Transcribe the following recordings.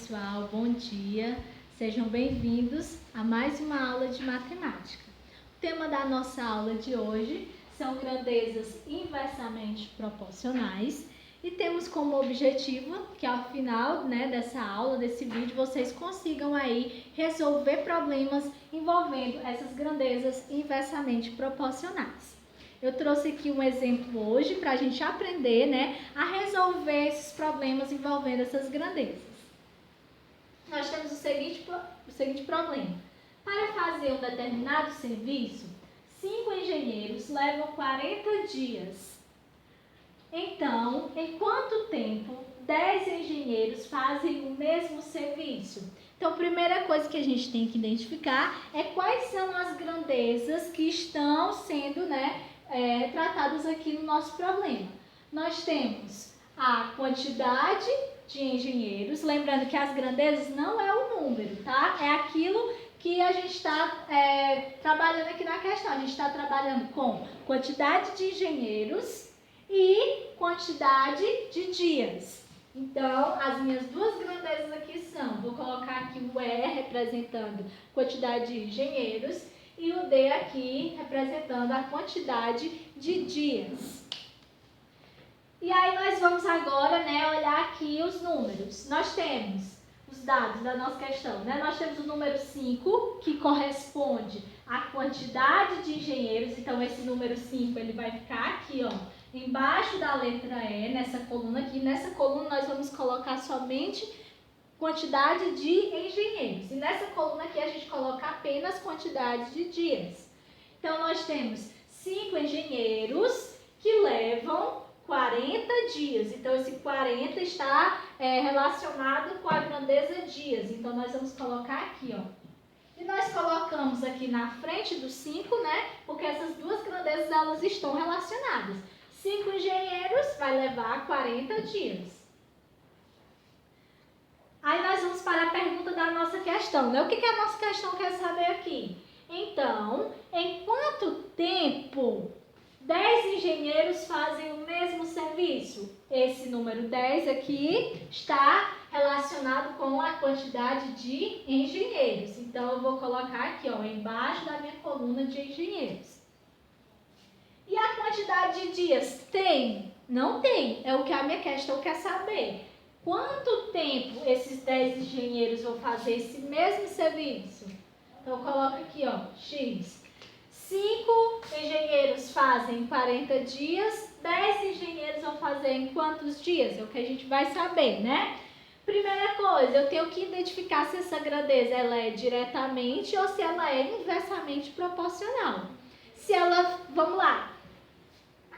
pessoal, bom dia, sejam bem-vindos a mais uma aula de matemática. O tema da nossa aula de hoje são grandezas inversamente proporcionais e temos como objetivo que ao final dessa aula, desse vídeo, vocês consigam aí resolver problemas envolvendo essas grandezas inversamente proporcionais. Eu trouxe aqui um exemplo hoje para a gente aprender a resolver esses problemas envolvendo essas grandezas. Nós temos o seguinte problema. Para fazer um determinado serviço, 5 engenheiros levam 40 dias. Então, em quanto tempo 10 engenheiros fazem o mesmo serviço? Então, a primeira coisa que a gente tem que identificar é quais são as grandezas que estão sendo tratadas aqui no nosso problema. Nós temos a quantidade de engenheiros, lembrando que as grandezas não é o número, tá? É aquilo que a gente está trabalhando aqui na questão. A gente está trabalhando com quantidade de engenheiros e quantidade de dias. Então, as minhas duas grandezas aqui são, vou colocar aqui o E representando quantidade de engenheiros e o D aqui representando a quantidade de dias. E aí nós vamos agora olhar aqui os números. Nós temos os dados da nossa questão. Nós temos o número 5, que corresponde à quantidade de engenheiros. Então, esse número 5 ele vai ficar aqui, embaixo da letra E, nessa coluna aqui. Nessa coluna nós vamos colocar somente quantidade de engenheiros. E nessa coluna aqui a gente coloca apenas quantidade de dias. Então, nós temos 5 engenheiros que levam 40 dias. Então, esse 40 está relacionado com a grandeza dias. Então, nós vamos colocar aqui, E nós colocamos aqui na frente do 5, porque essas duas grandezas elas estão relacionadas. 5 engenheiros vai levar 40 dias. Aí nós vamos para a pergunta da nossa questão, O que a nossa questão quer saber aqui? Então, em quanto tempo 10 engenheiros fazem o mesmo serviço? Esse número 10 aqui está relacionado com a quantidade de engenheiros. Então, eu vou colocar aqui, embaixo da minha coluna de engenheiros. E a quantidade de dias? Tem? Não tem. É o que a minha questão quer saber. Quanto tempo esses 10 engenheiros vão fazer esse mesmo serviço? Então, eu coloco aqui, X. 5 engenheiros fazem 40 dias, 10 engenheiros vão fazer em quantos dias? É o que a gente vai saber, Primeira coisa, eu tenho que identificar se essa grandeza ela é diretamente ou se ela é inversamente proporcional. Se ela, vamos lá.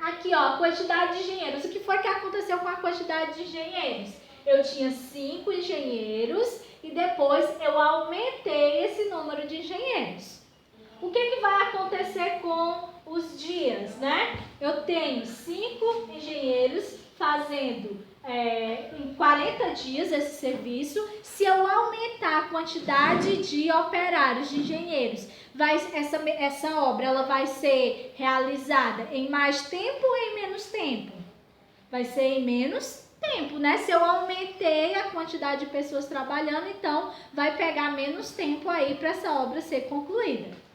Aqui, a quantidade de engenheiros. O que foi que aconteceu com a quantidade de engenheiros? Eu tinha 5 engenheiros e depois eu aumentei esse número de engenheiros. O que vai acontecer com os dias, Eu tenho 5 engenheiros fazendo em 40 dias esse serviço. Se eu aumentar a quantidade de operários, de engenheiros, essa obra ela vai ser realizada em mais tempo ou em menos tempo? Vai ser em menos tempo, Se eu aumentei a quantidade de pessoas trabalhando, então vai pegar menos tempo aí para essa obra ser concluída.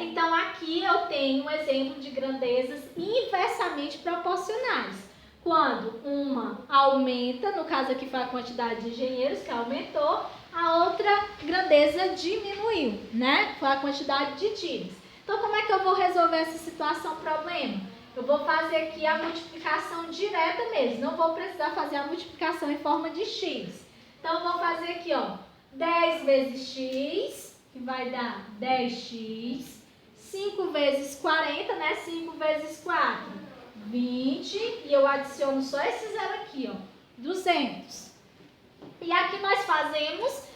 Então, aqui eu tenho um exemplo de grandezas inversamente proporcionais. Quando uma aumenta, no caso aqui foi a quantidade de engenheiros que aumentou, a outra grandeza diminuiu, Foi a quantidade de dias. Então, como é que eu vou resolver essa situação, problema? Eu vou fazer aqui a multiplicação direta mesmo, não vou precisar fazer a multiplicação em forma de x. Então, eu vou fazer aqui, 10 vezes x, que vai dar 10x, 5 vezes 40, 5 vezes 4, 20, e eu adiciono só esse zero aqui, 200. E aqui nós fazemos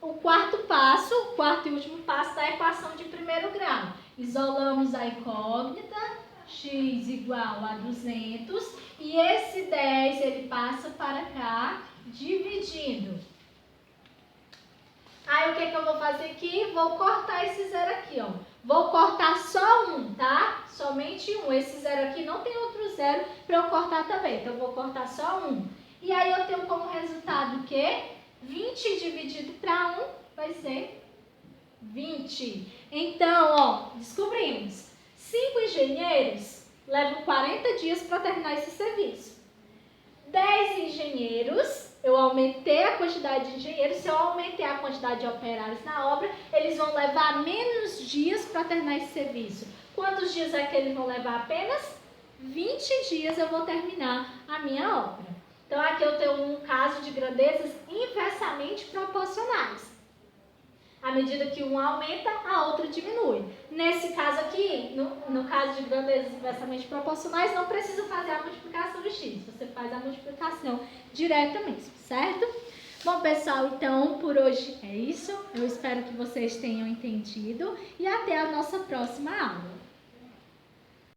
o quarto e último passo da equação de primeiro grau. Isolamos a incógnita, x igual a 200, e esse 10 ele passa para cá, dividindo. Aí, o que eu vou fazer aqui? Vou cortar esse zero aqui, Vou cortar só um, tá? Somente um. Esse zero aqui não tem outro zero para eu cortar também. Então, eu vou cortar só um. E aí, eu tenho como resultado o quê? 20 dividido para 1 vai ser 20. Então, ó, descobrimos. 5 engenheiros levam 40 dias para terminar esse serviço. 10 engenheiros, eu aumentei a quantidade de engenheiros. Se eu aumentei a quantidade de operários na obra, eles vão levar menos dias para terminar esse serviço. Quantos dias é que eles vão levar? Apenas 20 dias eu vou terminar a minha obra. Então, aqui eu tenho um caso de grandezas inversamente proporcionais. À medida que uma aumenta, a outra diminui. Nesse caso aqui, no caso de grandezas inversamente proporcionais, não precisa fazer a multiplicação de x. Você faz a multiplicação direta mesmo, certo? Bom, pessoal, então por hoje é isso. Eu espero que vocês tenham entendido e até a nossa próxima aula.